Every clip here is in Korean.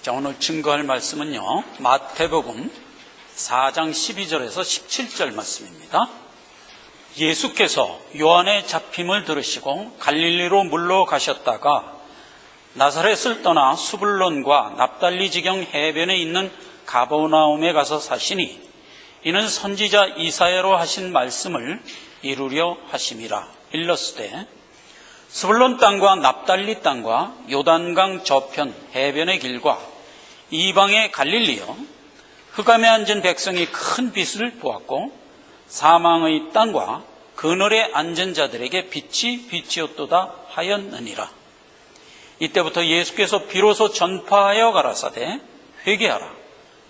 자, 오늘 증거할 말씀은요, 마태복음 4장 12절에서 17절 말씀입니다. 예수께서 요한의 잡힘을 들으시고 갈릴리로 물러가셨다가 나사렛을 떠나 수불론과 납달리 지경 해변에 있는 가버나움에 가서 사시니 이는 선지자 이사야로 하신 말씀을 이루려 하심이라. 일렀으되 수불론 땅과 납달리 땅과 요단강 저편 해변의 길과 이방의 갈릴리여, 흑암에 앉은 백성이 큰 빛을 보았고 사망의 땅과 그늘에 앉은 자들에게 빛이 비치었도다 하였느니라. 이때부터 예수께서 비로소 전파하여 가라사대 회개하라,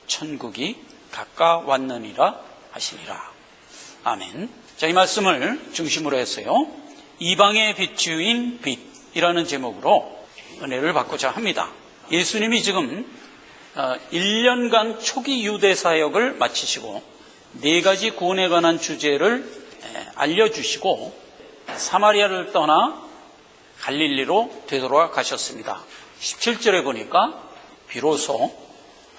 천국이 가까웠느니라 하시니라. 아멘. 자, 이 말씀을 중심으로 해서요, 이방의 빛인 빛이라는 제목으로 은혜를 받고자 합니다. 예수님이 지금 1년간 초기 유대 사역을 마치시고 4가지 구원에 관한 주제를 알려주시고 사마리아를 떠나 갈릴리로 되돌아가셨습니다. 17절에 보니까 비로소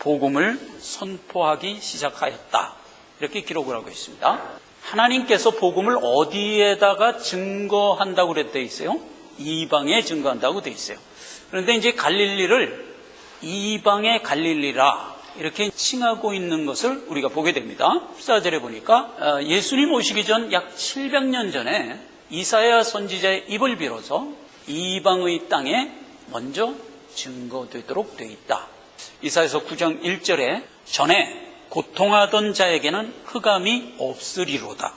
복음을 선포하기 시작하였다, 이렇게 기록을 하고 있습니다. 하나님께서 복음을 어디에다가 증거한다고 그랬대 있어요? 이방에 증거한다고 돼 있어요. 그런데 이제 갈릴리를 이방의 갈릴리라 이렇게 칭하고 있는 것을 우리가 보게 됩니다. 14절에 보니까 예수님 오시기 전 약 700년 전에 이사야 선지자의 입을 빌어서 이방의 땅에 먼저 증거되도록 되어 있다. 이사야서 9장 1절에 전에 고통하던 자에게는 흑암이 없으리로다.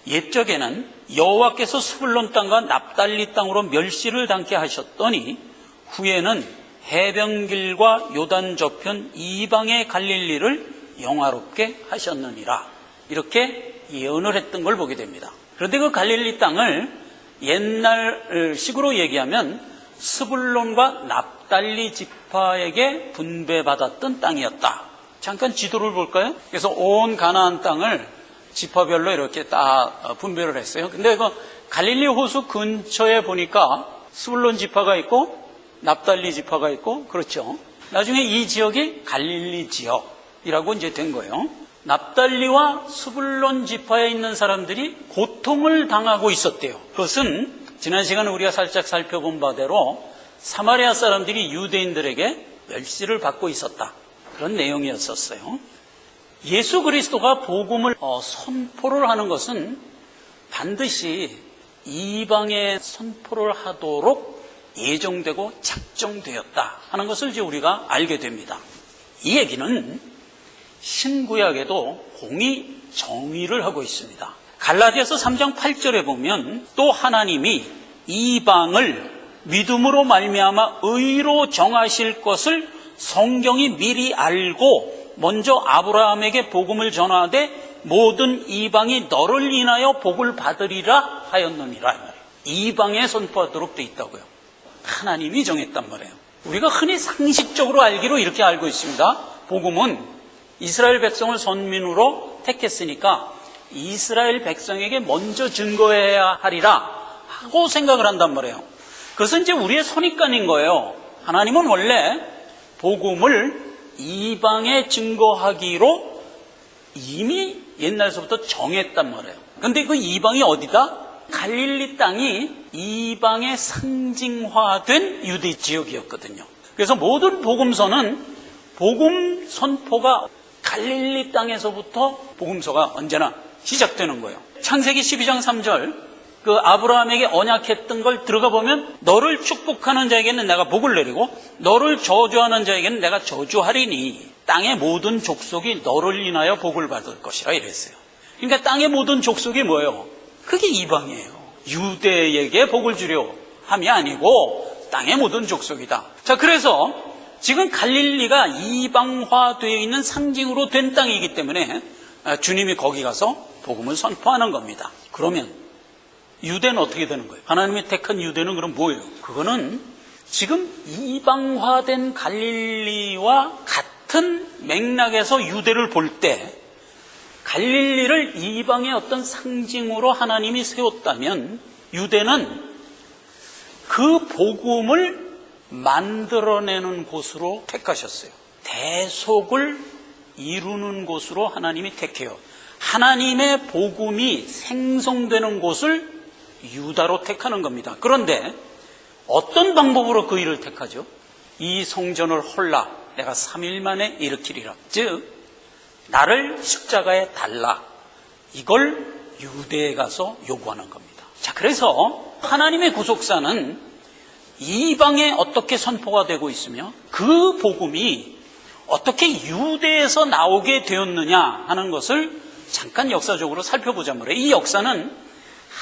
옛적에는 여호와께서 스불론 땅과 납달리 땅으로 멸시를 당케 하셨더니 후에는 해변길과 요단 저편 이방의 갈릴리를 영화롭게 하셨느니라, 이렇게 예언을 했던 걸 보게 됩니다. 그런데 그 갈릴리 땅을 옛날식으로 얘기하면 스불론과 납달리 지파에게 분배받았던 땅이었다. 잠깐 지도를 볼까요? 그래서 온 가나안 땅을 지파별로 이렇게 다 분배를 했어요. 근데 그 갈릴리 호수 근처에 보니까 스불론 지파가 있고 납달리 지파가 있고, 그렇죠. 나중에 이 지역이 갈릴리 지역이라고 이제 된 거예요. 납달리와 스불론 지파에 있는 사람들이 고통을 당하고 있었대요. 그것은 지난 시간에 우리가 살짝 살펴본 바대로 사마리아 사람들이 유대인들에게 멸시를 받고 있었다, 그런 내용이었었어요. 예수 그리스도가 복음을 선포를 하는 것은 반드시 이방에 선포를 하도록 예정되고 작정되었다 하는 것을 이제 우리가 알게 됩니다. 이 얘기는 신구약에도 공의 정의를 하고 있습니다. 갈라디아서 3장 8절에 보면 또 하나님이 이방을 믿음으로 말미암아 의로 정하실 것을 성경이 미리 알고 먼저 아브라함에게 복음을 전하되 모든 이방이 너를 인하여 복을 받으리라 하였느니라. 이방에 선포하도록 돼 있다고요. 하나님이 정했단 말이에요. 우리가 흔히 상식적으로 알기로 이렇게 알고 있습니다. 복음은 이스라엘 백성을 선민으로 택했으니까 이스라엘 백성에게 먼저 증거해야 하리라 하고 생각을 한단 말이에요. 그것은 이제 우리의 선입관인 거예요. 하나님은 원래 복음을 이방에 증거하기로 이미 옛날서부터 정했단 말이에요. 그런데 그 이방이 어디다? 갈릴리 땅이 이방의 상징화된 유대 지역이었거든요. 그래서 모든 복음서는 복음 선포가 갈릴리 땅에서부터 복음서가 언제나 시작되는 거예요. 창세기 12장 3절, 그 아브라함에게 언약했던 걸 들어가 보면 너를 축복하는 자에게는 내가 복을 내리고 너를 저주하는 자에게는 내가 저주하리니 땅의 모든 족속이 너를 인하여 복을 받을 것이라 이랬어요. 그러니까 땅의 모든 족속이 뭐예요? 그게 이방이에요. 유대에게 복을 주려 함이 아니고 땅의 모든 족속이다. 자, 그래서 지금 갈릴리가 이방화되어 있는 상징으로 된 땅이기 때문에 주님이 거기 가서 복음을 선포하는 겁니다. 그러면 유대는 어떻게 되는 거예요? 하나님이 택한 유대는 그럼 뭐예요? 그거는 지금 이방화된 갈릴리와 같은 맥락에서 유대를 볼 때 갈릴리를 이방의 어떤 상징으로 하나님이 세웠다면 유대는 그 복음을 만들어내는 곳으로 택하셨어요. 대속을 이루는 곳으로 하나님이 택해요. 하나님의 복음이 생성되는 곳을 유다로 택하는 겁니다. 그런데 어떤 방법으로 그 일을 택하죠? 이 성전을 헐라 내가 3일 만에 일으키리라. 즉 나를 십자가에 달라. 이걸 유대에 가서 요구하는 겁니다. 자, 그래서 하나님의 구속사는 이방에 어떻게 선포가 되고 있으며 그 복음이 어떻게 유대에서 나오게 되었느냐 하는 것을 잠깐 역사적으로 살펴보자 말이에요. 이 역사는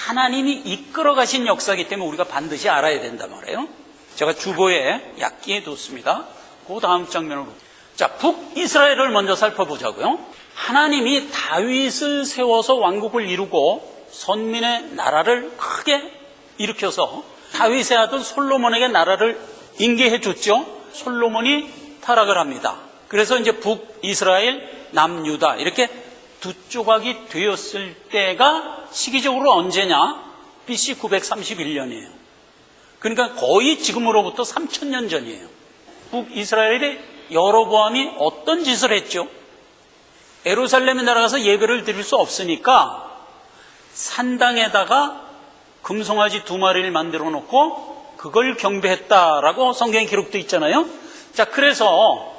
하나님이 이끌어 가신 역사이기 때문에 우리가 반드시 알아야 된단 말이에요. 제가 주보에 약기에 뒀습니다. 그 다음 장면으로. 자, 북이스라엘을 먼저 살펴보자고요. 하나님이 다윗을 세워서 왕국을 이루고 선민의 나라를 크게 일으켜서 다윗의 아들 솔로몬에게 나라를 인계해 줬죠. 솔로몬이 타락을 합니다. 그래서 이제 북이스라엘, 남유다 이렇게 두 조각이 되었을 때가 시기적으로 언제냐? BC 931년이에요. 그러니까 거의 지금으로부터 3000년 전이에요. 북이스라엘의 여로보암이 어떤 짓을 했죠? 예루살렘에 날아가서 예배를 드릴 수 없으니까 산당에다가 금송아지 2마리를 만들어 놓고 그걸 경배했다라고 성경에 기록되어 있잖아요. 자, 그래서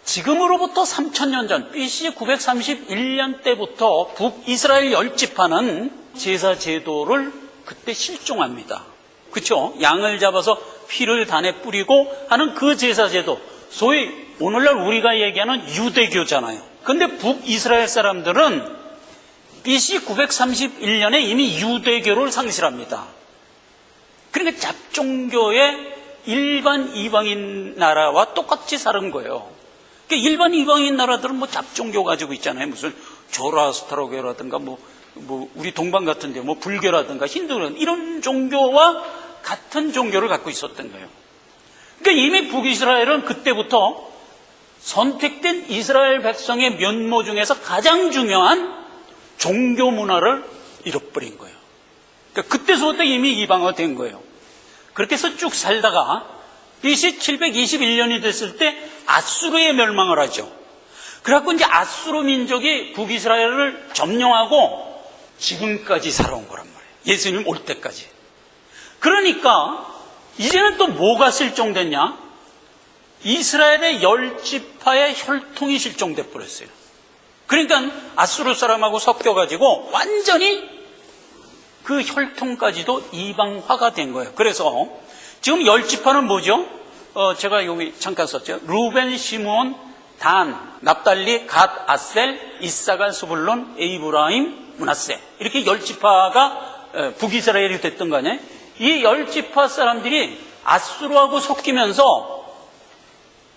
지금으로부터 3000년 전 BC 931년 때부터 북이스라엘 10지파는 제사 제도를 그때 실종합니다. 그렇죠? 양을 잡아서 피를 단에 뿌리고 하는 그 제사 제도, 소위 오늘날 우리가 얘기하는 유대교잖아요. 그런데 북이스라엘 사람들은 BC 931년에 이미 유대교를 상실합니다. 그러니까 잡종교의 일반 이방인 나라와 똑같이 사는 거예요. 그러니까 일반 이방인 나라들은 뭐 잡종교 가지고 있잖아요. 무슨 조라스타로교라든가 뭐 우리 동방 같은데 뭐 불교라든가 힌두라든가 이런 종교와 같은 종교를 갖고 있었던 거예요. 그러니까 이미 북이스라엘은 그때부터 선택된 이스라엘 백성의 면모 중에서 가장 중요한 종교 문화를 잃어버린 거예요. 그러니까 그때서부터 이미 이방화된 거예요. 그렇게 해서 쭉 살다가 BC 721년이 됐을 때 아수르에 멸망을 하죠. 그래갖고 이제 아수르 민족이 북이스라엘을 점령하고 지금까지 살아온 거란 말이에요. 예수님 올 때까지. 그러니까 이제는 또 뭐가 실종됐냐? 이스라엘의 10지파의 혈통이 실종돼 버렸어요. 그러니까 아수르 사람하고 섞여가지고 완전히 그 혈통까지도 이방화가 된 거예요. 그래서 지금 10지파는 뭐죠? 제가 여기 잠깐 썼죠. 루벤, 시므온, 단, 납달리, 갓, 아셀, 이사갈, 스불론, 에이브라임, 므낫세. 이렇게 10지파가 북이스라엘이 됐던 거 아니에요? 이 10지파 사람들이 아수르하고 섞이면서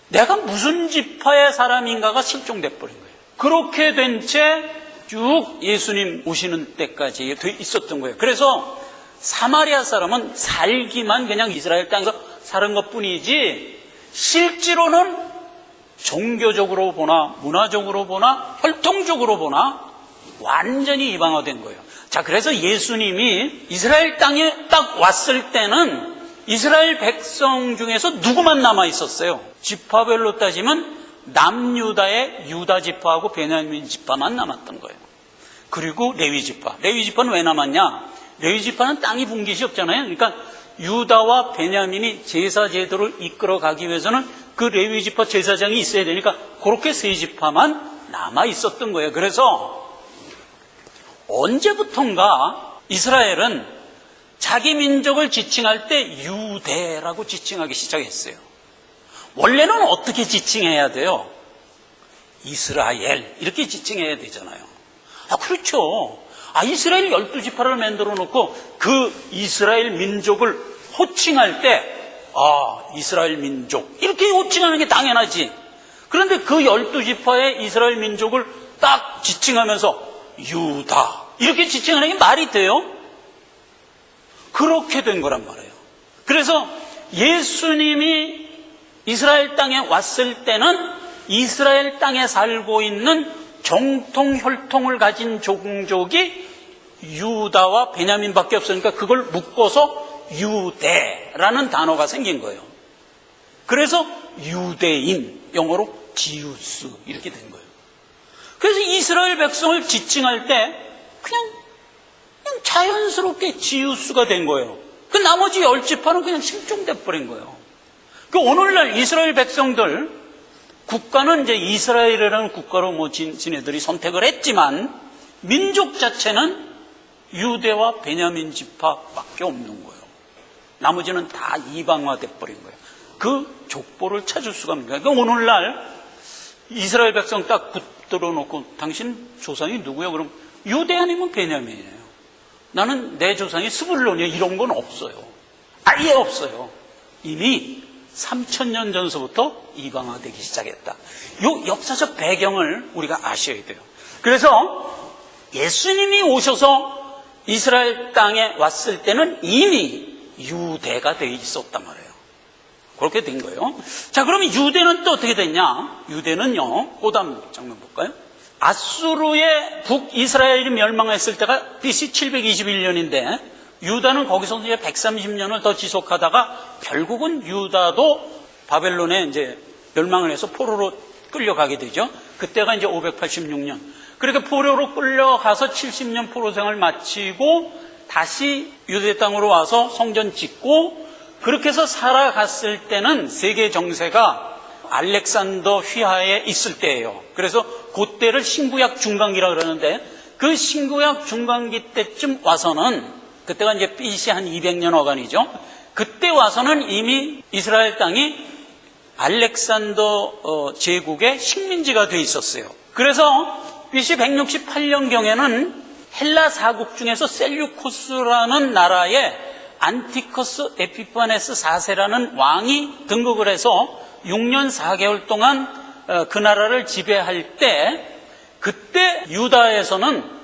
내가 무슨 지파의 사람인가가 실종돼 버린 거예요. 그렇게 된 채 쭉 예수님 오시는 때까지 있었던 거예요. 그래서 사마리아 사람은 살기만 그냥 이스라엘 땅에서 사는 것뿐이지 실제로는 종교적으로 보나 문화적으로 보나 혈통적으로 보나 완전히 이방화된 거예요. 자, 그래서 예수님이 이스라엘 땅에 딱 왔을 때는 이스라엘 백성 중에서 누구만 남아 있었어요? 지파별로 따지면 남유다의 유다 지파하고 베냐민 지파만 남았던 거예요. 그리고 레위 지파. 레위 지파는 왜 남았냐? 레위 지파는 땅이 분깃이 없잖아요. 그러니까 유다와 베냐민이 제사 제도를 이끌어 가기 위해서는 그 레위 지파 제사장이 있어야 되니까 그렇게 세 지파만 남아 있었던 거예요. 그래서 언제부턴가 이스라엘은 자기 민족을 지칭할 때 유대라고 지칭하기 시작했어요. 원래는 어떻게 지칭해야 돼요? 이스라엘 이렇게 지칭해야 되잖아요. 그렇죠. 이스라엘 12지파를 만들어 놓고 그 이스라엘 민족을 호칭할 때 이스라엘 민족 이렇게 호칭하는 게 당연하지. 그런데 그 12지파의 이스라엘 민족을 딱 지칭하면서 유다 이렇게 지칭하는 게 말이 돼요? 그렇게 된 거란 말이에요. 그래서 예수님이 이스라엘 땅에 왔을 때는 이스라엘 땅에 살고 있는 정통 혈통을 가진 종족이 유다와 베냐민밖에 없으니까 그걸 묶어서 유대라는 단어가 생긴 거예요. 그래서 유대인, 영어로 지우스 이렇게 된 거예요. 그래서 이스라엘 백성을 지칭할 때 그냥 자연스럽게 지우스가 된 거예요. 그 나머지 10지파는 그냥 실종돼 버린 거예요. 그 오늘날 이스라엘 백성들, 국가는 이제 이스라엘이라는 국가로 지네들이 선택을 했지만 민족 자체는 유대와 베냐민 지파밖에 없는 거예요. 나머지는 다 이방화돼 버린 거예요. 그 족보를 찾을 수가 없는 거예요. 그러니까 오늘날 이스라엘 백성 딱 붙들어 놓고 당신 조상이 누구야? 그럼 유대 아니면 베냐민이에요. 나는 내 조상이 스불론이야. 이런 건 없어요. 아예 없어요. 이미 3000년 전서부터 이방화되기 시작했다. 이 역사적 배경을 우리가 아셔야 돼요. 그래서 예수님이 오셔서 이스라엘 땅에 왔을 때는 이미 유대가 되어 있었단 말이에요. 그렇게 된 거예요. 자, 그러면 유대는 또 어떻게 됐냐? 유대는요, 그 다음 장면 볼까요? 아수르의 북이스라엘이 멸망했을 때가 BC 721년인데 유다는 거기서 이제 130년을 더 지속하다가 결국은 유다도 바벨론에 이제 멸망을 해서 포로로 끌려가게 되죠. 그때가 이제 586년. 그렇게 포로로 끌려가서 70년 포로 생활을 마치고 다시 유대 땅으로 와서 성전 짓고 그렇게 해서 살아갔을 때는 세계 정세가 알렉산더 휘하에 있을 때예요. 그래서 그때를 신구약 중간기라 그러는데 그 신구약 중간기 때쯤 와서는 그때가 이제 BC 한 200년 어간이죠. 그때 와서는 이미 이스라엘 땅이 알렉산더 제국의 식민지가 돼 있었어요. 그래서 BC 168년경에는 헬라 사국 중에서 셀류코스라는 나라에 안티커스 에피파네스 4세라는 왕이 등극을 해서 6년 4개월 동안 그 나라를 지배할 때 그때 유다에서는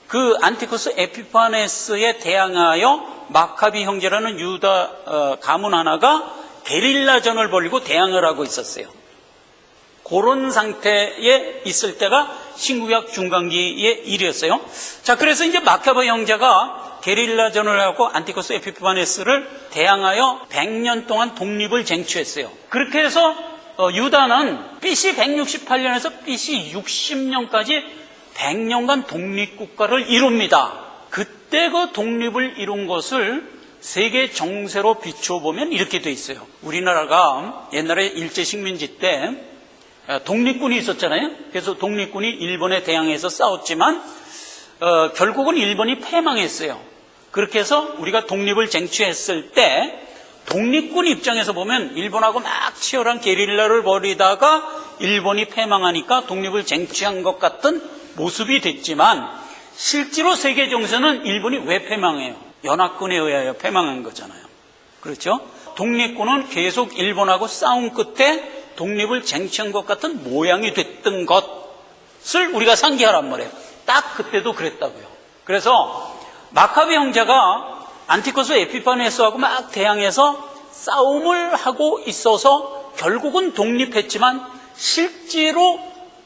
그 안티커스 에피파네스에 대항하여 마카비 형제라는 유다 가문 하나가 게릴라전을 벌이고 대항을 하고 있었어요. 그런 상태에 있을 때가 신구약 중간기의 일이었어요. 자, 그래서 이제 마카비 형제가 게릴라전을 하고 안티커스 에피파네스를 대항하여 100년 동안 독립을 쟁취했어요. 그렇게 해서 유다는 BC 168년에서 BC 60년까지 100년간 독립국가를 이룹니다. 그때 그 독립을 이룬 것을 세계 정세로 비춰보면 이렇게 돼 있어요. 우리나라가 옛날에 일제식민지 때 독립군이 있었잖아요. 그래서 독립군이 일본에 대항해서 싸웠지만 결국은 일본이 패망했어요. 그렇게 해서 우리가 독립을 쟁취했을 때 독립군 입장에서 보면 일본하고 막 치열한 게릴라를 벌이다가 일본이 패망하니까 독립을 쟁취한 것 같은 모습이 됐지만 실제로 세계 정세는 일본이 왜 패망해요? 연합군에 의하여 패망한 거잖아요. 그렇죠? 독립군은 계속 일본하고 싸운 끝에 독립을 쟁취한 것 같은 모양이 됐던 것을 우리가 상기하란 말이에요. 딱 그때도 그랬다고요. 그래서 마카비 형제가 안티커스 에피파네스하고 막 대항해서 싸움을 하고 있어서 결국은 독립했지만 실제로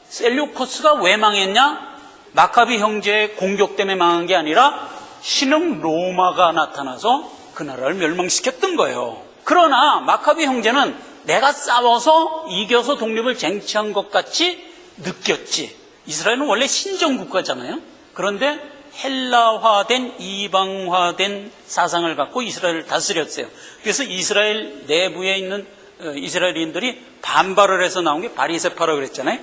셀류코스가 왜 망했냐? 마카비 형제의 공격 때문에 망한 게 아니라 신흥 로마가 나타나서 그 나라를 멸망시켰던 거예요. 그러나 마카비 형제는 내가 싸워서 이겨서 독립을 쟁취한 것 같이 느꼈지. 이스라엘은 원래 신정국가잖아요. 그런데 헬라화된 이방화된 사상을 갖고 이스라엘을 다스렸어요. 그래서 이스라엘 내부에 있는 이스라엘인들이 반발을 해서 나온 게 바리새파라고 그랬잖아요.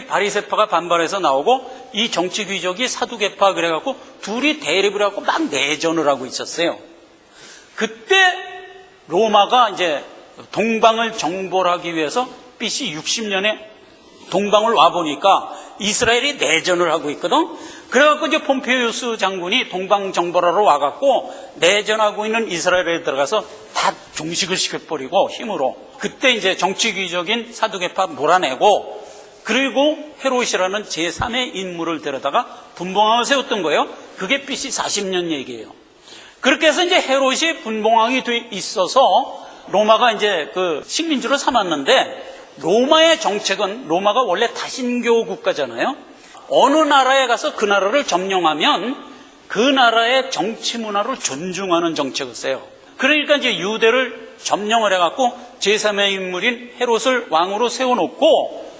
바리새파가 반발해서 나오고 이 정치 귀족이 사두개파 그래갖고 둘이 대립을 하고 막 내전을 하고 있었어요. 그때 로마가 이제 동방을 정벌하기 위해서 BC 60년에 동방을 와보니까 이스라엘이 내전을 하고 있거든. 그래갖고 이제 폼페이우스 장군이 동방 정벌하러 와갖고 내전하고 있는 이스라엘에 들어가서 다 종식을 시켜버리고 힘으로. 그때 이제 정치 귀족인 사두개파 몰아내고 그리고 헤롯이라는 제3의 인물을 데려다가 분봉왕을 세웠던 거예요. 그게 BC 40년 얘기예요. 그렇게 해서 이제 헤롯이 분봉왕이 돼 있어서 로마가 이제 그 식민지로 삼았는데 로마의 정책은 로마가 원래 다신교 국가잖아요. 어느 나라에 가서 그 나라를 점령하면 그 나라의 정치 문화를 존중하는 정책을 써요. 그러니까 이제 유대를 점령을 해갖고 제3의 인물인 헤롯을 왕으로 세워놓고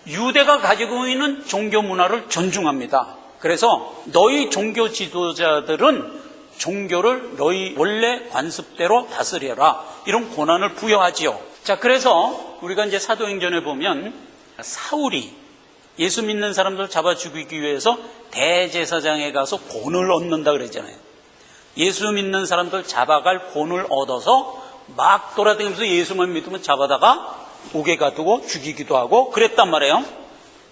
유대가 가지고 있는 종교 문화를 존중합니다. 그래서 너희 종교 지도자들은 종교를 너희 원래 관습대로 다스려라, 이런 권한을 부여하지요. 자, 그래서 우리가 이제 사도행전에 보면 사울이 예수 믿는 사람들 잡아 죽이기 위해서 대제사장에 가서 본을 얻는다 그랬잖아요. 예수 믿는 사람들 잡아갈 본을 얻어서 막 돌아다니면서 예수만 믿으면 잡아다가 옥에 가두고 죽이기도 하고 그랬단 말이에요.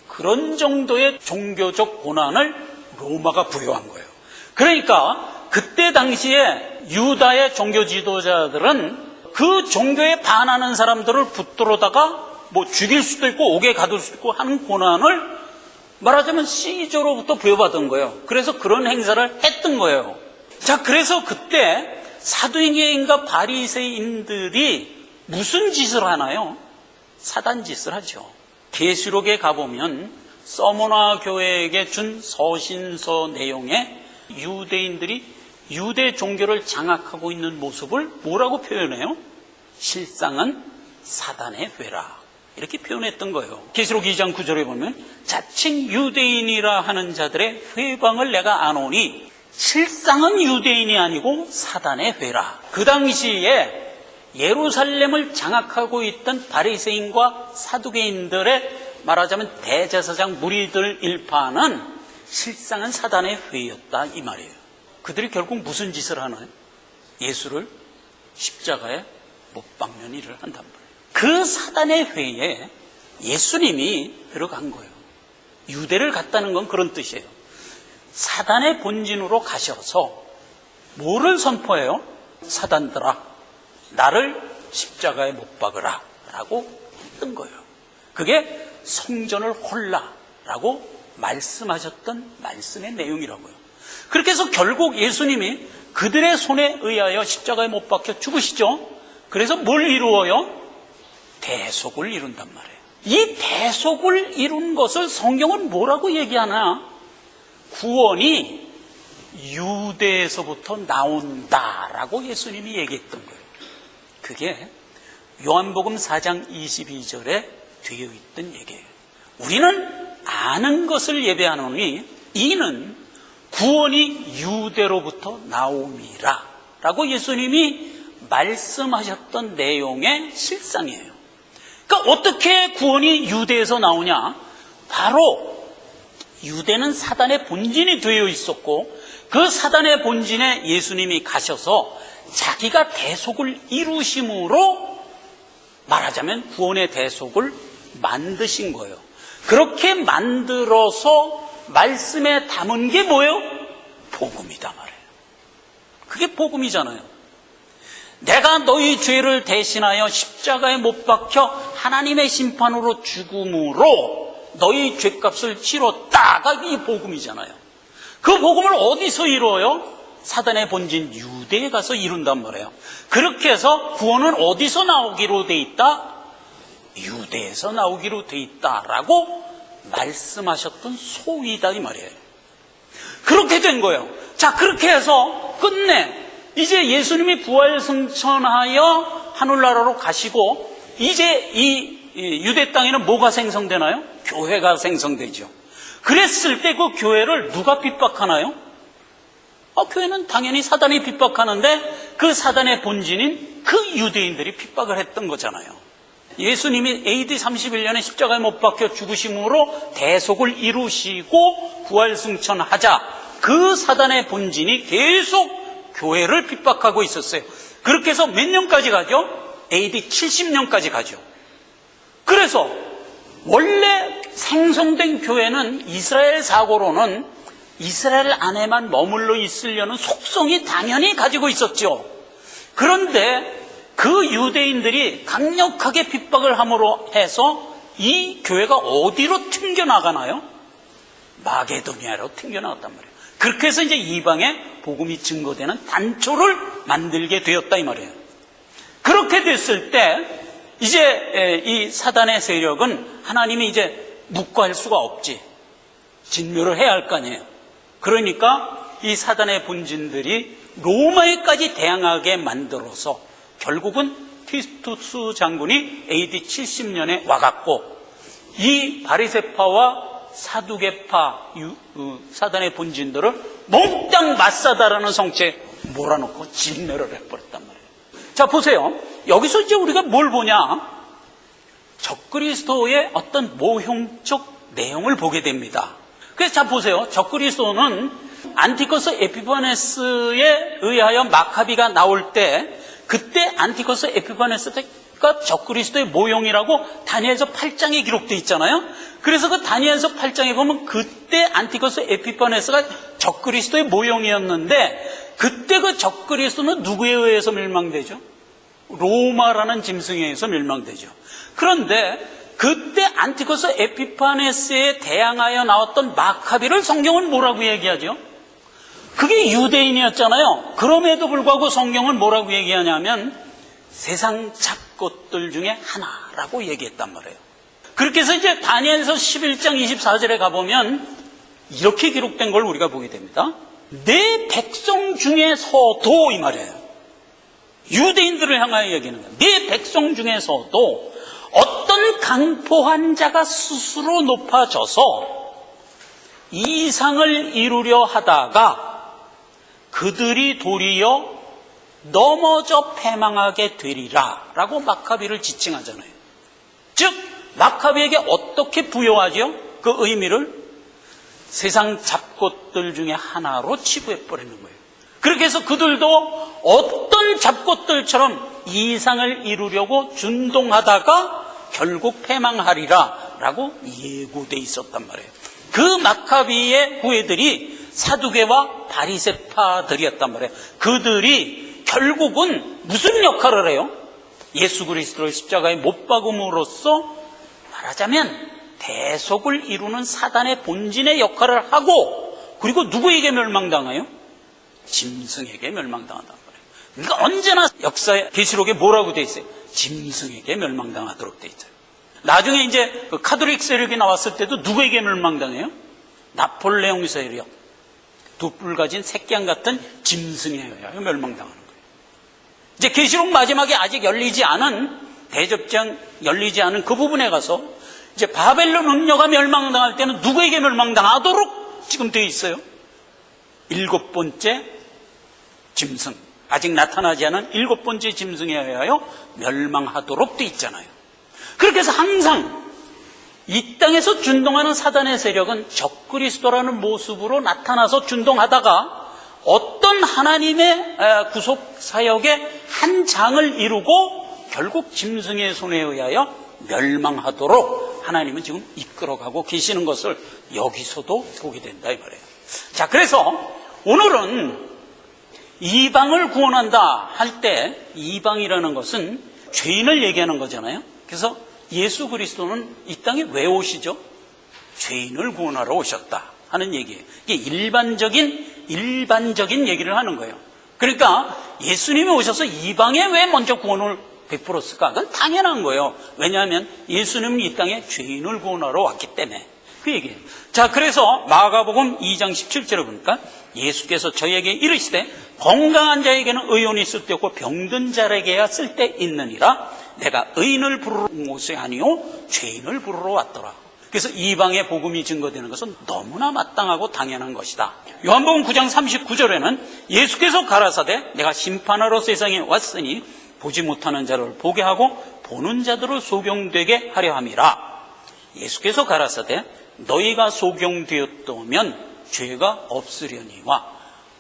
그런 정도의 종교적 권한을 로마가 부여한 거예요. 그러니까 그때 당시에 유다의 종교 지도자들은 그 종교에 반하는 사람들을 붙들어다가 뭐 죽일 수도 있고 옥에 가둘 수도 있고 하는 권한을 말하자면 시저로부터 부여받은 거예요. 그래서 그런 행사를 했던 거예요. 자, 그래서 그때 사두개인과 바리새인들이 무슨 짓을 하나요? 사단 짓을 하죠. 계시록에 가보면 서머나 교회에게 준 서신서 내용에 유대인들이 유대 종교를 장악하고 있는 모습을 뭐라고 표현해요? 실상은 사단의 회라, 이렇게 표현했던 거예요. 계시록 2장 9절에 보면 자칭 유대인이라 하는 자들의 회방을 내가 아노니 실상은 유대인이 아니고 사단의 회라. 그 당시에 예루살렘을 장악하고 있던 바리새인과 사두개인들의 말하자면 대제사장 무리들 일파는 실상은 사단의 회였다, 이 말이에요. 그들이 결국 무슨 짓을 하나요? 예수를 십자가에 못 박는 일을 한단 말이에요. 그 사단의 회에 예수님이 들어간 거예요. 유대를 갔다는 건 그런 뜻이에요. 사단의 본진으로 가셔서 뭐를 선포해요? 사단들아, 나를 십자가에 못 박으라 라고 했던 거예요. 그게 성전을 홀라 라고 말씀하셨던 말씀의 내용이라고요. 그렇게 해서 결국 예수님이 그들의 손에 의하여 십자가에 못 박혀 죽으시죠. 그래서 뭘 이루어요? 대속을 이룬단 말이에요. 이 대속을 이룬 것을 성경은 뭐라고 얘기하나? 구원이 유대에서부터 나온다라고 예수님이 얘기했던 거예요. 그게 요한복음 4장 22절에 되어 있던 얘기예요. 우리는 아는 것을 예배하노니 이는 구원이 유대로부터 나옴이라 라고 예수님이 말씀하셨던 내용의 실상이에요. 그러니까 어떻게 구원이 유대에서 나오냐? 바로 유대는 사단의 본진이 되어 있었고 그 사단의 본진에 예수님이 가셔서 자기가 대속을 이루심으로 말하자면 구원의 대속을 만드신 거예요. 그렇게 만들어서 말씀에 담은 게 뭐예요? 복음이다 말이에요. 그게 복음이잖아요. 내가 너희 죄를 대신하여 십자가에 못 박혀 하나님의 심판으로 죽음으로 너희 죄값을 치렀다가 이 복음이잖아요. 그 복음을 어디서 이루어요? 사단의 본진 유대에 가서 이룬단 말이에요. 그렇게 해서 구원은 어디서 나오기로 돼 있다? 유대에서 나오기로 돼 있다라고 말씀하셨던 소위다 이 말이에요. 그렇게 된 거예요. 자, 그렇게 해서 끝내 이제 예수님이 부활승천하여 하늘나라로 가시고 이제 이 유대 땅에는 뭐가 생성되나요? 교회가 생성되죠. 그랬을 때 그 교회를 누가 핍박하나요? 교회는 당연히 사단이 핍박하는데 그 사단의 본진인 그 유대인들이 핍박을 했던 거잖아요. 예수님이 AD 31년에 십자가에 못 박혀 죽으심으로 대속을 이루시고 부활승천하자 그 사단의 본진이 계속 교회를 핍박하고 있었어요. 그렇게 해서 몇 년까지 가죠? AD 70년까지 가죠. 그래서 원래 생성된 교회는 이스라엘 사고로는 이스라엘 안에만 머물러 있으려는 속성이 당연히 가지고 있었죠. 그런데 그 유대인들이 강력하게 핍박을 함으로 해서 이 교회가 어디로 튕겨나가나요? 마게도니아로 튕겨나갔단 말이에요. 그렇게 해서 이제 이방에 복음이 증거되는 단초를 만들게 되었다 이 말이에요. 그렇게 됐을 때 이제 이 사단의 세력은 하나님이 이제 묵과할 수가 없지. 진멸을 해야 할 거 아니에요. 그러니까 이 사단의 본진들이 로마에까지 대항하게 만들어서 결국은 티투스 장군이 AD 70년에 와갖고 이 바리새파와 사두개파 사단의 본진들을 몽땅 마사다라는 성체에 몰아넣고 진멸을 해버렸단 말이에요. 자, 보세요. 여기서 이제 우리가 뭘 보냐? 적그리스도의 어떤 모형적 내용을 보게 됩니다. 그래서 자, 보세요. 적그리스도는 안티코스 에피파네스에 의하여 마카비가 나올 때, 그때 안티코스 에피파네스가 적그리스도의 모형이라고 다니엘서 8장에 기록되어 있잖아요. 그래서 그 다니엘서 8장에 보면 그때 안티코스 에피파네스가 적그리스도의 모형이었는데, 그때 그 적그리스도는 누구에 의해서 멸망되죠? 로마라는 짐승에 의해서 멸망되죠. 그런데 그때 안티코스 에피파네스에 대항하여 나왔던 마카비를 성경은 뭐라고 얘기하죠? 그게 유대인이었잖아요. 그럼에도 불구하고 성경은 뭐라고 얘기하냐면 세상 잡것들 중에 하나라고 얘기했단 말이에요. 그렇게 해서 이제 다니엘서 11장 24절에 가보면 이렇게 기록된 걸 우리가 보게 됩니다. 내 백성 중에서도, 이 말이에요. 유대인들을 향하여 얘기하는 거예요. 내 백성 중에서도 어떤 강포한 자가 스스로 높아져서 이상을 이루려 하다가 그들이 도리어 넘어져 패망하게 되리라 라고 마카비를 지칭하잖아요. 즉 마카비에게 어떻게 부여하죠? 그 의미를 세상 잡것들 중에 하나로 치부해버리는 거예요. 그렇게 해서 그들도 어떤 잡것들처럼 이상을 이루려고 준동하다가 결국 패망하리라 라고 예고돼 있었단 말이에요. 그 마카비의 후예들이 사두개와 바리새파들이었단 말이에요. 그들이 결국은 무슨 역할을 해요? 예수 그리스도를 십자가에 못 박음으로써 말하자면 대속을 이루는 사단의 본진의 역할을 하고, 그리고 누구에게 멸망당해요? 짐승에게 멸망당한단 말이에요. 그러니까 언제나 역사의 계시록에 뭐라고 돼 있어요? 짐승에게 멸망당하도록 돼 있어요. 나중에 이제 그 카톨릭 세력이 나왔을 때도 누구에게 멸망당해요? 나폴레옹 세력. 두 뿔 가진 새끼양 같은 짐승에 의하여 멸망당하는 거예요. 이제 계시록 마지막에 아직 열리지 않은, 대접장 열리지 않은 그 부분에 가서 이제 바벨론 음녀가 멸망당할 때는 누구에게 멸망당하도록 지금 되어 있어요? 7번째 짐승, 아직 나타나지 않은 7번째 짐승에 의하여 멸망하도록 되어 있잖아요. 그렇게 해서 항상 이 땅에서 준동하는 사단의 세력은 적그리스도라는 모습으로 나타나서 준동하다가 어떤 하나님의 구속 사역의 한 장을 이루고 결국 짐승의 손에 의하여 멸망하도록 하나님은 지금 이끌어가고 계시는 것을 여기서도 보게 된다 이 말이에요. 자, 그래서 오늘은 이방을 구원한다 할 때 이방이라는 것은 죄인을 얘기하는 거잖아요. 그래서 예수 그리스도는 이 땅에 왜 오시죠? 죄인을 구원하러 오셨다 하는 얘기예요. 이게 일반적인 얘기를 하는 거예요. 그러니까 예수님이 오셔서 이방에 왜 먼저 구원을 베풀었을까? 그건 당연한 거예요. 왜냐하면 예수님은 이 땅에 죄인을 구원하러 왔기 때문에. 그 얘기예요. 자, 그래서 마가복음 2장 17절에 보니까 예수께서 저희에게 이르시되 건강한 자에게는 의원이 쓸데없고 병든 자에게야 쓸데 있느니라. 내가 의인을 부르러 온 것이 아니요 죄인을 부르러 왔더라. 그래서 이방의 복음이 증거되는 것은 너무나 마땅하고 당연한 것이다. 요한복음 9장 39절에는 예수께서 가라사대 내가 심판하러 세상에 왔으니 보지 못하는 자를 보게 하고 보는 자들을 소경되게 하려 함이라. 예수께서 가라사대 너희가 소경되었다면 죄가 없으려니와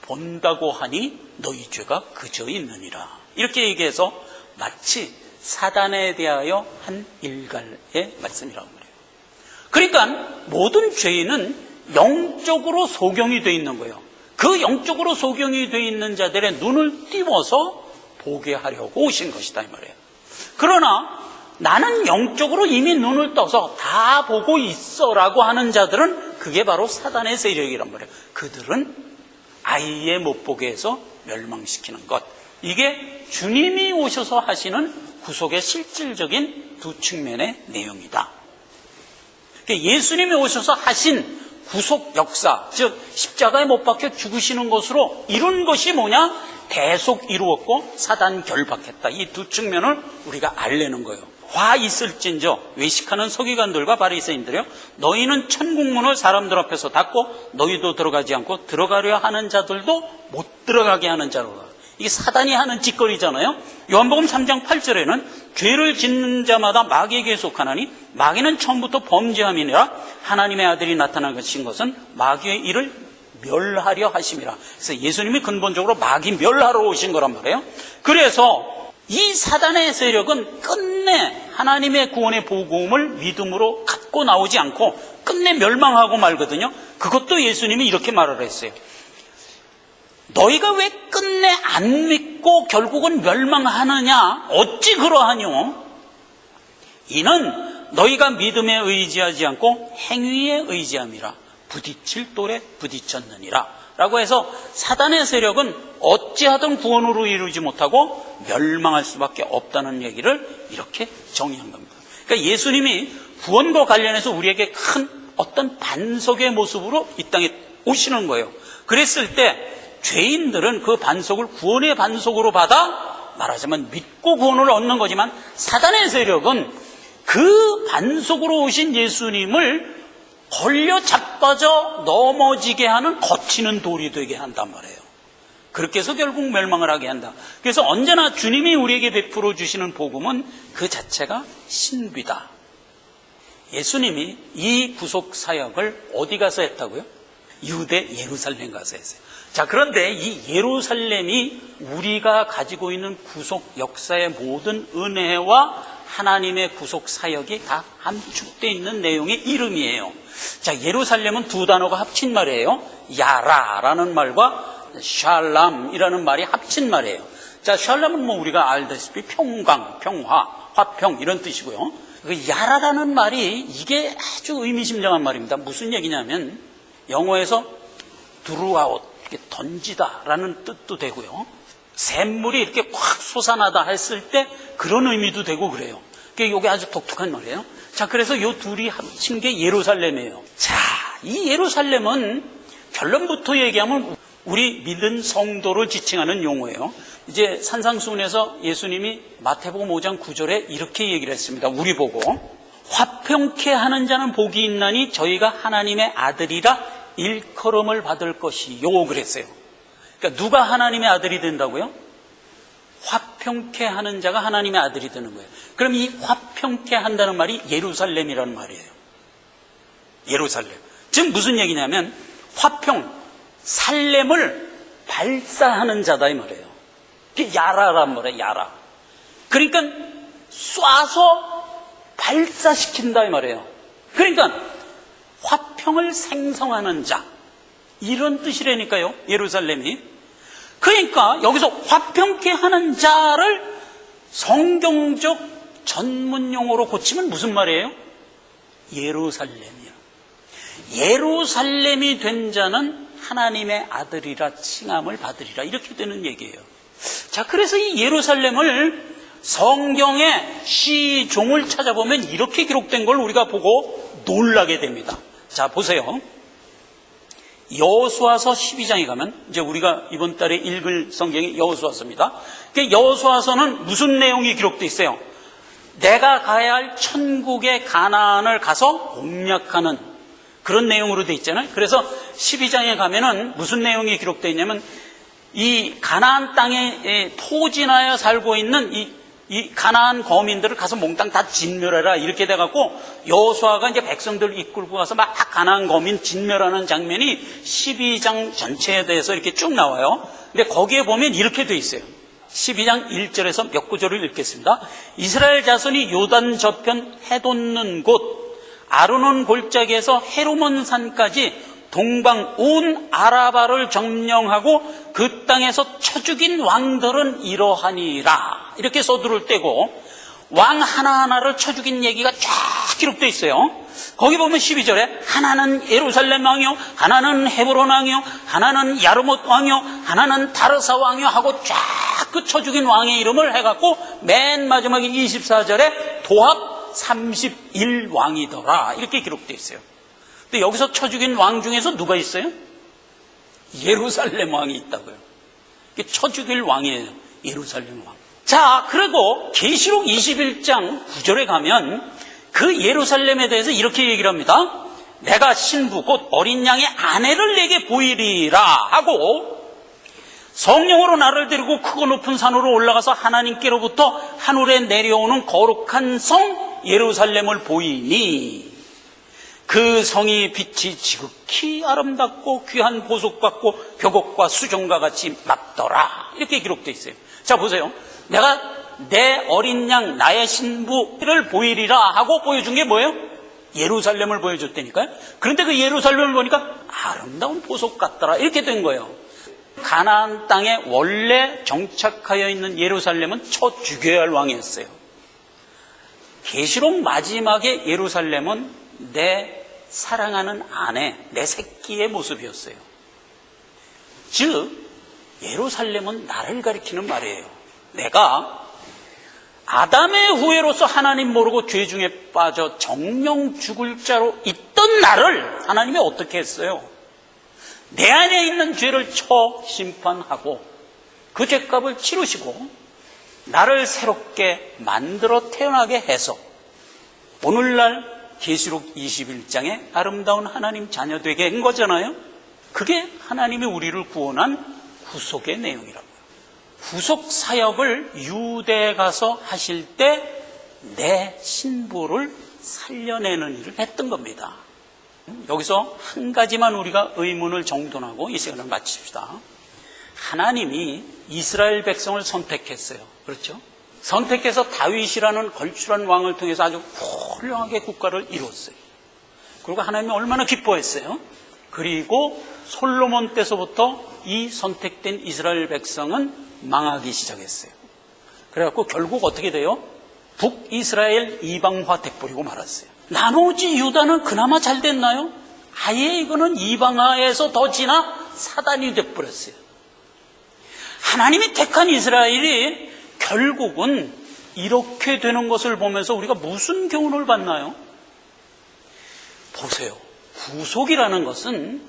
본다고 하니 너희 죄가 그저 있느니라. 이렇게 얘기해서 마치 사단에 대하여 한 일갈의 말씀이라고 말해요. 그러니까 모든 죄인은 영적으로 소경이 되어 있는 거예요. 그 영적으로 소경이 되어 있는 자들의 눈을 띄워서 보게 하려고 오신 것이다 이 말이에요. 그러나 나는 영적으로 이미 눈을 떠서 다 보고 있어라고 하는 자들은 그게 바로 사단의 세력이란 말이에요. 그들은 아예 못 보게 해서 멸망시키는 것. 이게 주님이 오셔서 하시는 구속의 실질적인 두 측면의 내용이다. 예수님이 오셔서 하신 구속 역사, 즉 십자가에 못 박혀 죽으시는 것으로 이룬 것이 뭐냐? 대속 이루었고 사단 결박했다. 이 두 측면을 우리가 알려는 거예요. 화 있을진저 외식하는 서기관들과 바리새인들이여, 너희는 천국문을 사람들 앞에서 닫고 너희도 들어가지 않고 들어가려 하는 자들도 못 들어가게 하는 자로라. 이게 사단이 하는 짓거리잖아요. 요한복음 3장 8절에는 죄를 짓는 자마다 마귀에게 속하나니 마귀는 처음부터 범죄함이니라. 하나님의 아들이 나타나신 것은 마귀의 일을 멸하려 하심이라. 그래서 예수님이 근본적으로 마귀 멸하러 오신 거란 말이에요. 그래서 이 사단의 세력은 끝내 하나님의 구원의 복음을 믿음으로 갖고 나오지 않고 끝내 멸망하고 말거든요. 그것도 예수님이 이렇게 말을 했어요. 너희가 왜 끝내 안 믿고 결국은 멸망하느냐? 어찌 그러하뇨? 이는 너희가 믿음에 의지하지 않고 행위에 의지함이라. 부딪힐 돌에 부딪혔느니라. 라고 해서 사단의 세력은 어찌하든 구원으로 이루지 못하고 멸망할 수밖에 없다는 얘기를 이렇게 정의한 겁니다. 그러니까 예수님이 구원과 관련해서 우리에게 큰 어떤 반석의 모습으로 이 땅에 오시는 거예요. 그랬을 때 죄인들은 그 반석을 구원의 반석으로 받아 말하자면 믿고 구원을 얻는 거지만, 사단의 세력은 그 반석으로 오신 예수님을 걸려 자빠져 넘어지게 하는 거치는 돌이 되게 한단 말이에요. 그렇게 해서 결국 멸망을 하게 한다. 그래서 언제나 주님이 우리에게 베풀어 주시는 복음은 그 자체가 신비다. 예수님이 이 구속 사역을 어디 가서 했다고요? 유대 예루살렘 가서 했어요. 자, 그런데 이 예루살렘이 우리가 가지고 있는 구속 역사의 모든 은혜와 하나님의 구속 사역이 다 함축되어 있는 내용의 이름이에요. 자, 예루살렘은 두 단어가 합친 말이에요. 야라라는 말과 샬람이라는 말이 합친 말이에요. 자, 샬람은 뭐 우리가 알다시피 평강, 평화, 화평 이런 뜻이고요. 그 야라라는 말이 이게 아주 의미심장한 말입니다. 무슨 얘기냐면 영어에서 throughout, 이렇게 던지다라는 뜻도 되고요. 샘물이 이렇게 확 솟아나다 했을 때 그런 의미도 되고 그래요. 그러니까 이게 아주 독특한 말이에요. 자, 그래서 이 둘이 합친 게 예루살렘이에요. 자, 이 예루살렘은 결론부터 얘기하면 우리 믿은 성도를 지칭하는 용어예요. 이제 산상수훈에서 예수님이 마태복음 5장 9절에 이렇게 얘기를 했습니다. 우리 보고 화평케 하는 자는 복이 있나니 저희가 하나님의 아들이라 일컬음을 받을 것이요 그랬어요. 그러니까 누가 하나님의 아들이 된다고요? 화평케 하는 자가 하나님의 아들이 되는 거예요. 그럼 이 화평케 한다는 말이 예루살렘이라는 말이에요. 예루살렘. 즉 무슨 얘기냐면 화평, 살렘을 발사하는 자다 이 말이에요. 그게 야라란 말이에요. 야라. 그러니까 쏴서 발사시킨다 이 말이에요. 그러니까 화평을 생성하는 자, 이런 뜻이라니까요. 예루살렘이. 그러니까 여기서 화평케 하는 자를 성경적 전문용어로 고치면 무슨 말이에요? 예루살렘이요. 예루살렘이 된 자는 하나님의 아들이라 칭함을 받으리라, 이렇게 되는 얘기예요. 자, 그래서 이 예루살렘을 성경의 시종을 찾아보면 이렇게 기록된 걸 우리가 보고 놀라게 됩니다. 자, 보세요. 여호수아서 12장에 가면, 이제 우리가 이번 달에 읽을 성경이 여호수아서입니다. 여호수아서는 무슨 내용이 기록되어 있어요? 내가 가야 할 천국의 가나안을 가서 공략하는 그런 내용으로 되어 있잖아요. 그래서 12장에 가면은 무슨 내용이 기록되어 있냐면, 이 가나안 땅에 포진하여 살고 있는 이 가나안 거민들을 가서 몽땅 다 진멸해라, 이렇게 돼갖고 여호수아가 이제 백성들 이끌고 가서 막 가나안 거민 진멸하는 장면이 12장 전체에 대해서 이렇게 쭉 나와요. 근데 거기에 보면 이렇게 돼 있어요. 12장 1절에서 몇 구절을 읽겠습니다. 이스라엘 자손이 요단 저편 해돋는 곳 아르논 골짜기에서 헤르몬 산까지 동방 온 아라바를 점령하고 그 땅에서 쳐 죽인 왕들은 이러하니라, 이렇게 서두를 떼고 왕 하나하나를 쳐 죽인 얘기가 쫙 기록되어 있어요. 거기 보면 12절에 하나는 예루살렘 왕이요, 하나는 헤브론 왕이요, 하나는 야르못 왕이요, 하나는 다르사 왕이요 하고 쫙 그 쳐 죽인 왕의 이름을 해갖고 맨 마지막에 24절에 도합 31왕이더라, 이렇게 기록되어 있어요. 근데 여기서 쳐 죽인 왕 중에서 누가 있어요? 예루살렘 왕이 있다고요. 이게 쳐 죽일 왕이에요. 예루살렘 왕. 자, 그리고 계시록 21장 9절에 가면 그 예루살렘에 대해서 이렇게 얘기를 합니다. 내가 신부 곧 어린 양의 아내를 내게 보이리라 하고 성령으로 나를 데리고 크고 높은 산으로 올라가서 하나님께로부터 하늘에 내려오는 거룩한 성 예루살렘을 보이니 그 성이 빛이 지극히 아름답고 귀한 보석같고 벽옥과 수정과 같이 맙더라. 이렇게 기록되어 있어요. 자, 보세요. 내가 내 어린 양 나의 신부를 보이리라 하고 보여준 게 뭐예요? 예루살렘을 보여줬다니까요. 그런데 그 예루살렘을 보니까 아름다운 보석 같더라. 이렇게 된 거예요. 가나안 땅에 원래 정착하여 있는 예루살렘은 쳐 죽여야 할 왕이었어요. 계시록 마지막에 예루살렘은 내 사랑하는 아내, 내 새끼의 모습이었어요. 즉 예루살렘은 나를 가리키는 말이에요. 내가 아담의 후예로서 하나님 모르고 죄 중에 빠져 정령 죽을 자로 있던 나를 하나님이 어떻게 했어요? 내 안에 있는 죄를 쳐 심판하고 그 죄값을 치르시고 나를 새롭게 만들어 태어나게 해서 오늘날 계시록 21장에 아름다운 하나님 자녀 되게 한 거잖아요. 그게 하나님이 우리를 구원한 구속의 내용이라고요. 구속 사역을 유대에 가서 하실 때 내 신부를 살려내는 일을 했던 겁니다. 여기서 한 가지만 우리가 의문을 정돈하고 이 시간을 마칩시다. 하나님이 이스라엘 백성을 선택했어요. 그렇죠? 선택해서 다윗이라는 걸출한 왕을 통해서 아주 훌륭하게 국가를 이루었어요. 그리고 하나님이 얼마나 기뻐했어요. 그리고 솔로몬 때서부터 이 선택된 이스라엘 백성은 망하기 시작했어요. 그래갖고 결국 어떻게 돼요? 북이스라엘 이방화 돼버리고 말았어요. 나머지 유다는 그나마 잘 됐나요? 아예 이거는 이방화에서 더 지나 사단이 돼버렸어요. 하나님이 택한 이스라엘이 결국은 이렇게 되는 것을 보면서 우리가 무슨 교훈을 받나요? 보세요. 구속이라는 것은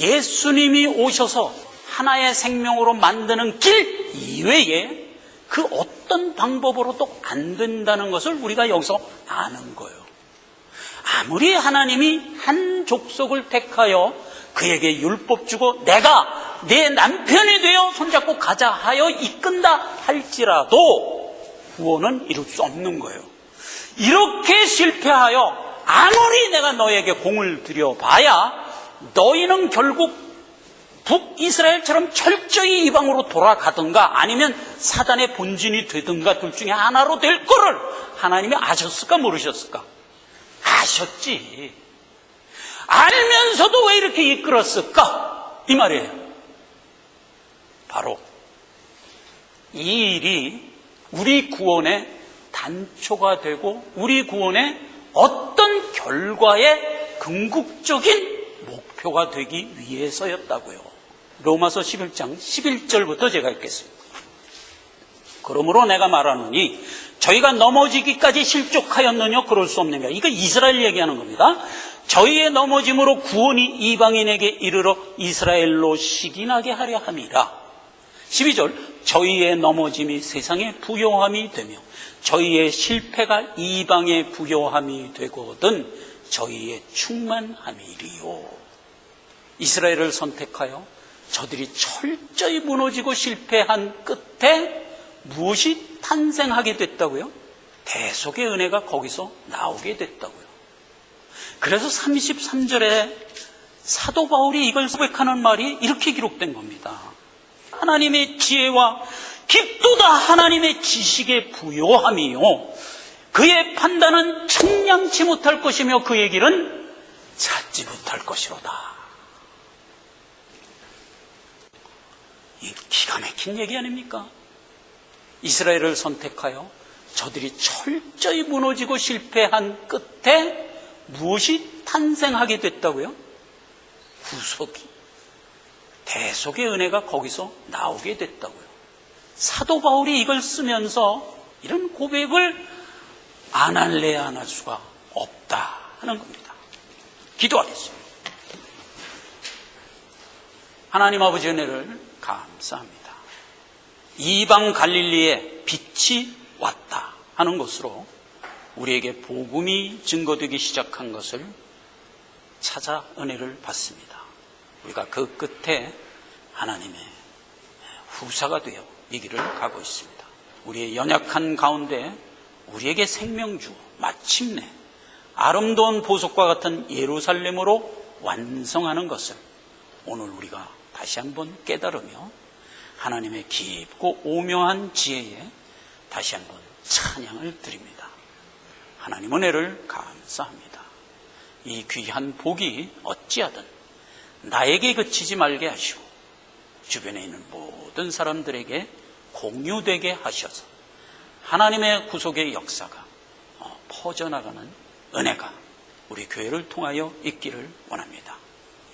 예수님이 오셔서 하나의 생명으로 만드는 길 이외에 그 어떤 방법으로도 안 된다는 것을 우리가 여기서 아는 거예요. 아무리 하나님이 한 족속을 택하여 그에게 율법 주고 내가 내 남편이 되어 손잡고 가자 하여 이끈다 할지라도 구원은 이룰 수 없는 거예요. 이렇게 실패하여 아무리 내가 너에게 공을 들여봐야 너희는 결국 북이스라엘처럼 철저히 이방으로 돌아가든가 아니면 사단의 본진이 되든가 둘 중에 하나로 될 거를 하나님이 아셨을까 모르셨을까? 아셨지. 알면서도 왜 이렇게 이끌었을까? 이 말이에요. 바로 이 일이 우리 구원의 단초가 되고 우리 구원의 어떤 결과의 궁극적인 목표가 되기 위해서였다고요. 로마서 11장 11절부터 제가 읽겠습니다. 그러므로 내가 말하노니 저희가 넘어지기까지 실족하였느냐? 그럴 수 없느냐? 이거 이스라엘 얘기하는 겁니다. 저희의 넘어짐으로 구원이 이방인에게 이르러 이스라엘로 시기나게 하려 함이라. 12절 저희의 넘어짐이 세상의 부요함이 되며 저희의 실패가 이방의 부요함이 되거든 저희의 충만함이리요. 이스라엘을 선택하여 저들이 철저히 무너지고 실패한 끝에 무엇이 탄생하게 됐다고요? 대속의 은혜가 거기서 나오게 됐다고요. 그래서 33절에 사도 바울이 이걸 고백하는 말이 이렇게 기록된 겁니다. 하나님의 지혜와 깊도다 하나님의 지식의 부요함이요 그의 판단은 측량치 못할 것이며 그의 길은 찾지 못할 것이로다. 이 기가 막힌 얘기 아닙니까? 이스라엘을 선택하여 저들이 철저히 무너지고 실패한 끝에 무엇이 탄생하게 됐다고요? 구속이, 대속의 은혜가 거기서 나오게 됐다고요. 사도 바울이 이걸 쓰면서 이런 고백을 안 할래야 안 할 수가 없다 하는 겁니다. 기도하겠습니다. 하나님 아버지 은혜를 감사합니다. 이방 갈릴리에 빛이 왔다 하는 것으로 우리에게 복음이 증거되기 시작한 것을 찾아 은혜를 받습니다. 우리가 그 끝에 하나님의 후사가 되어 이 길을 가고 있습니다. 우리의 연약한 가운데 우리에게 생명 주어 마침내 아름다운 보석과 같은 예루살렘으로 완성하는 것을 오늘 우리가 다시 한번 깨달으며 하나님의 깊고 오묘한 지혜에 다시 한번 찬양을 드립니다. 하나님 은혜를 감사합니다. 이 귀한 복이 어찌하든 나에게 그치지 말게 하시고 주변에 있는 모든 사람들에게 공유되게 하셔서 하나님의 구속의 역사가 퍼져나가는 은혜가 우리 교회를 통하여 있기를 원합니다.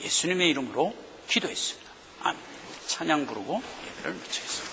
예수님의 이름으로 기도했습니다. 아멘. 찬양 부르고 예배를 마치겠습니다.